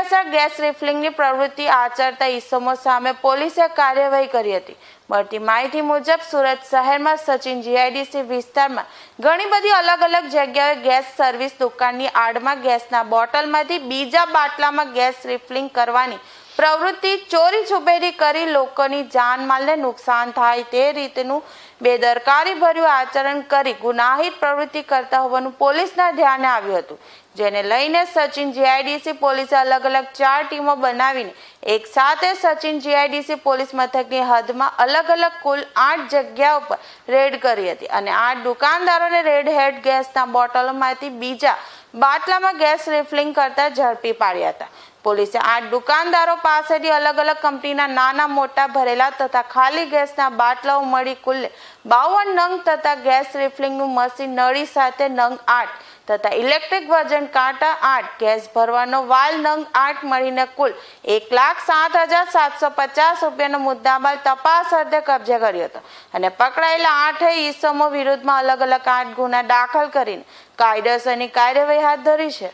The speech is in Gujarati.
ગેરકાયદેસર ગેસ રિફિલિંગની પ્રવૃત્તિ આચરતા ઈસમો સામે પોલીસે કાર્યવાહી કરી હતી। મળતી માહિતી મુજબ સુરત શહેરમાં સચિન જીઆઈડીસી વિસ્તારમાં ઘણી બધી અલગ અલગ જગ્યાએ ગેસ સર્વિસ દુકાનની આડમાં ગેસના બોટલમાંથી બીજા બાટલામાં ગેસ રિફિલિંગ કરવાની પ્રવૃત્તિ ચોરી છુપેરી કરી લોકોની જાનમાલને નુકસાન થાય તે રીતનું બેદરકારી ભર્યું આચરણ કરી ગુનાહિત પ્રવૃત્તિ કરતા હોવાનું પોલીસના ધ્યાને આવ્યું હતું, જેને લઈને સચિન જીઆઈડીસી પોલીસે અલગ અલગ 4 ટીમો બનાવીને એક સાથે સચિન જીઆઈડીસી પોલીસ મથકની હદમાં અલગ અલગ કુલ 8 જગ્યાઓ પર રેડ કરી હતી અને 8 દુકાનદારોને રેડ હેડ ગેસના બોટલોમાંથી બીજા બાટલામાં ગેસ રિફિલિંગ કરતા ઝડપી પાડ્યા હતા। પોલીસે 8 દુકાનદારો પાસેથી અલગ અલગ કંપનીના નાના મોટા ભરેલા તથા ખાલી ગેસના બાટલાઓ મળી કુલ 52 નંગ તથા ગેસ રિફિલિંગનું મશીન નળી સાથે નંગ 8 તથા ઇલેક્ટ્રિક વજન કાંટા 8 ગેસ ભરવાનો વાલ નંગ 8 મળીને કુલ 1,07,750 રૂપિયાનો મુદ્દામાલ તપાસ અર્થે કબજે કર્યો હતો અને પકડાયેલા 8 ઈસમો વિરુદ્ધમાં અલગ અલગ 8 ગુના દાખલ કરીને કાયદેસરની કાર્યવાહી હાથ ધરી છે।